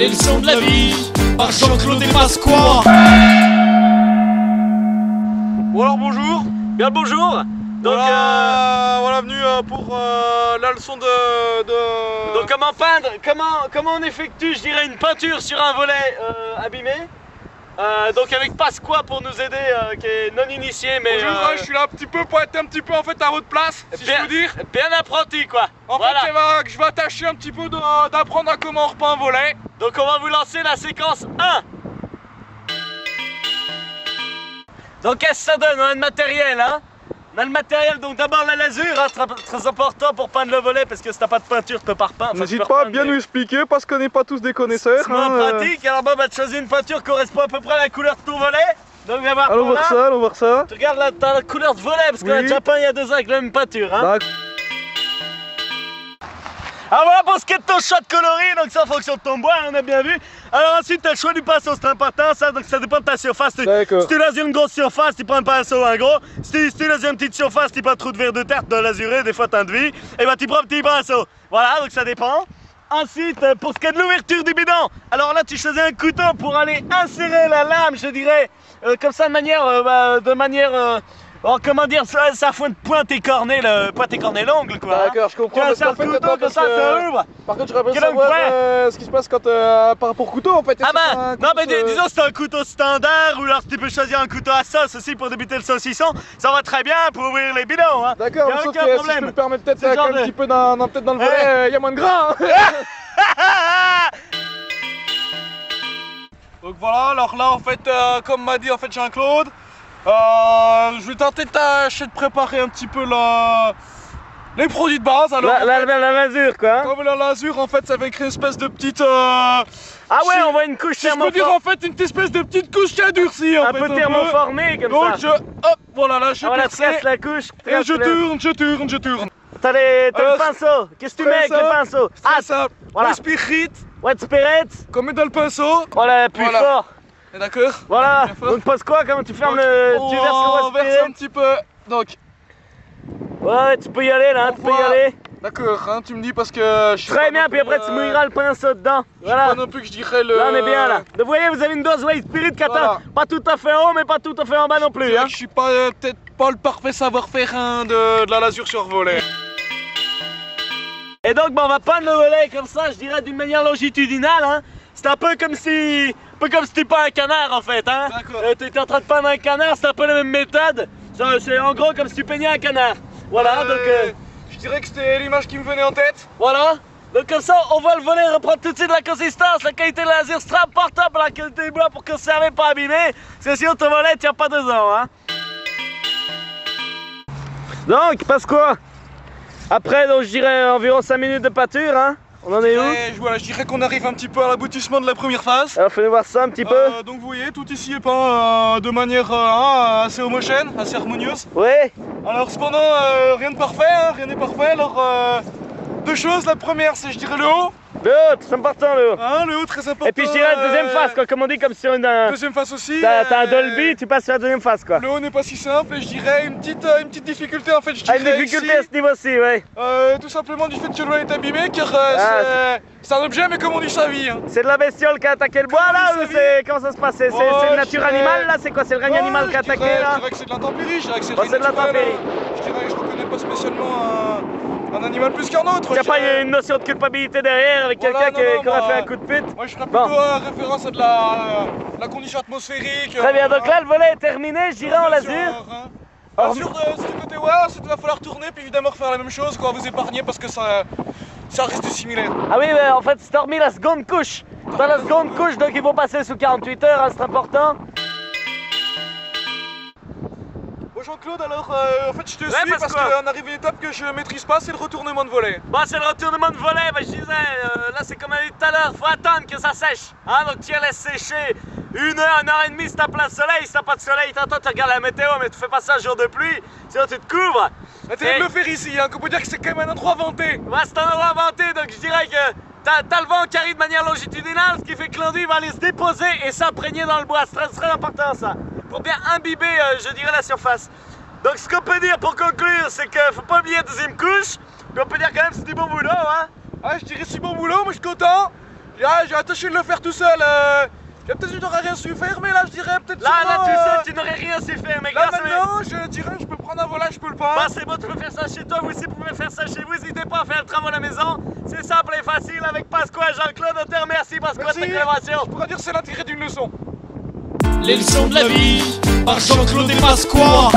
les leçons de la vie par Jean-Claude et Pasqua. Bon alors bonjour. Bien le bonjour. Donc voilà venu pour la leçon de... Donc comment peindre, comment on effectue, je dirais, une peinture sur un volet abîmé. Donc avec Pasqua pour nous aider, qui est non initié, mais bonjour, je suis là un petit peu pour être un petit peu en fait à votre place, si je peux dire. Bien apprenti quoi. En voilà. fait, je vais tâcher un petit peu d'apprendre à comment on repeint un volet. Donc on va vous lancer la séquence 1. Donc qu'est-ce que ça donne? On a le matériel, hein. On a le matériel, donc d'abord la lasure, hein, très important pour peindre le volet, parce que si t'as pas de peinture, tu peux pas repeindre. N'hésite pas à bien nous expliquer, parce qu'on n'est pas tous des connaisseurs. C'est moins pratique, alors bon, tu choisis une peinture qui correspond à peu près à la couleur de ton volet. Donc viens voir. Allons voir ça, allons voir ça. Tu regardes là, t'as la couleur de volet, parce qu'on a déjà peint il y a 2 ans avec la même peinture, hein. Alors voilà pour ce qui est de ton choix de coloris, donc ça en fonction de ton bois, on a bien vu. Alors ensuite, tu as le choix du pinceau, c'est important ça, donc ça dépend de ta surface. Si tu lasures une grosse surface, tu prends un pinceau un gros. Si tu lasures une petite surface, tu prends un trou de verre de terre, tu dois lasurer, des fois t'as de vie. Et bah tu prends un petit pinceau. Voilà, donc ça dépend. Ensuite, pour ce qui est de l'ouverture du bidon, alors là tu choisis un couteau pour aller insérer la lame, je dirais, comme ça de manière... Oh, comment dire, ça pointe écorner l'ongle quoi. D'accord, je comprends. Tu as un couteau comme ça ouvre. Par contre, j'aurais besoin de savoir ce qui se passe quand par rapport au couteau en fait. Ah bah, non mais disons c'est un couteau standard ou alors tu peux choisir un couteau à sauce aussi pour débuter le saucisson. Ça va très bien pour ouvrir les bidons. Hein. D'accord, mais sauf que si je me permets peut-être un petit peu dans le volet, il y a moins de gras. Hein. Donc voilà, alors là en fait, comme m'a dit en fait Jean-Claude, je vais tenter de préparer un petit peu les produits de base. Alors, la lasure quoi. Hein. Comme la lasure en fait ça va créer une espèce de petite... Ah ouais, on voit une couche thermoformée. Je peux dire en fait une espèce de petite couche qui a durci en fait. Un peu thermoformée comme ça. Donc hop, voilà là je perce la couche. Et je tourne. T'as le pinceau. Qu'est-ce que tu mets avec le pinceau? Ah ça, voilà. Wet spirit. Comme met dans le pinceau. Voilà, plus fort. D'accord. Voilà, donc pose quoi quand tu fermes tu verses le verse un petit peu, donc. Ouais, tu peux y aller là, tu peux y aller. D'accord, hein, tu me dis parce que je très bien, puis après tu mouilleras le pinceau dedans. Voilà. Pas non plus que je dirais le... Là on est bien là. Donc vous voyez, vous avez une dose White Spirit qui atteint pas tout à fait haut, mais pas tout à fait en bas non plus. Hein. Je suis pas peut-être pas le parfait savoir-faire hein, de la lasure sur volet. Et donc bon, on va peindre le volet comme ça, je dirais d'une manière longitudinale. Hein. C'est un peu comme si tu peins un canard en fait. Hein. Tu étais en train de peindre un canard, c'est un peu la même méthode. C'est en gros comme si tu peignais un canard. Voilà, donc... je dirais que c'était l'image qui me venait en tête. Voilà. Donc comme ça, on voit le volet reprendre tout de suite la consistance, la qualité de la lasure sera importante pour la qualité du bois pour conserver, pas abîmer. Parce que sinon ton volet tient pas 2 ans. Hein. Donc, passe quoi? Après, donc, je dirais environ 5 minutes de pâture. Hein. On en est où? Voilà, je dirais qu'on arrive un petit peu à l'aboutissement de la première phase. Alors, fais-nous voir ça un petit peu. Donc vous voyez, tout ici est peint de manière assez homogène, assez harmonieuse. Oui. Alors cependant, rien de parfait, hein, rien n'est parfait. Alors, 2 choses. La première, c'est je dirais le haut. Le haut, c'est important le haut. Hein, le haut, très important. Et puis je dirais la deuxième phase, quoi, comme on dit, comme si on a... Deuxième phase aussi. T'as un Dolby, tu passes sur la deuxième phase, quoi. Le haut n'est pas si simple et je dirais une petite difficulté en fait. Je dirais une difficulté ici, à ce niveau-ci, oui. Tout simplement du fait que le volet est abîmé, car c'est un objet, mais comme on dit sa vie. Hein. C'est de la bestiole qui a attaqué le bois là ou c'est... Comment ça se passe? C'est une nature animale là? C'est quoi? C'est le règne animal qui a attaqué là? Je dirais que c'est de l'intempérie, je dirais que c'est de l'intempérie. Je dirais que je reconnais pas spécialement un animal plus qu'un autre. Il n'y a pas une notion de culpabilité derrière avec quelqu'un qui aurait fait un coup de pute? Moi je ferais plutôt référence à de la condition atmosphérique. Très bien, donc là le volet est terminé, je dirais en lasure. Alors sur ce côté ouais, il va falloir tourner puis évidemment refaire la même chose, quoi, vous épargner parce que ça reste similaire. Ah oui, mais en fait c'est hormis la seconde couche. Dans la seconde couche, donc ils vont passer sous 48 heures, hein, c'est important. Jean-Claude, alors en fait je te suis parce qu'on arrive à une étape que je maîtrise pas, c'est le retournement de volet. Bon, c'est le retournement de volet, bah, je disais, là c'est comme on a dit tout à l'heure, faut attendre que ça sèche. Hein, donc tu laisses sécher 1 heure, 1 heure et demie si t'as plein de soleil, si t'as pas de soleil, t'attends, tu regardes la météo, mais tu fais pas ça un jour de pluie, sinon tu te couvres. T'es de le faire ici, hein, qu'on peut dire que c'est quand même un endroit vanté. Ouais, c'est un endroit vanté, donc je dirais que t'as le vent qui arrive de manière longitudinale, ce qui fait que l'enduit va aller se déposer et s'imprégner dans le bois, c'est très important ça, pour bien imbiber, je dirais, la surface. Donc ce qu'on peut dire pour conclure, c'est qu'il faut pas oublier la deuxième couche, mais on peut dire quand même que c'est du bon boulot, hein. Ah, je dirais si bon boulot, moi je suis content. J'ai tâché de le faire tout seul. Peut-être que tu n'aurais rien su faire, mais là je dirais peut-être. Là, tu sais, tu n'aurais rien su faire, mais là grâce maintenant, je dirais je peux prendre un volant, je peux le pas. Bah c'est bon, tu peux faire ça chez toi, vous aussi pouvez faire ça chez vous, n'hésitez pas à faire le travail à la maison. C'est simple et facile avec Pasqua et Jean-Claude. On te remercie Pasqua de ta intervention. Je pourrais dire que c'est l'intérêt d'une leçon. Les leçons de la vie par Jean-Claude et Pasqua.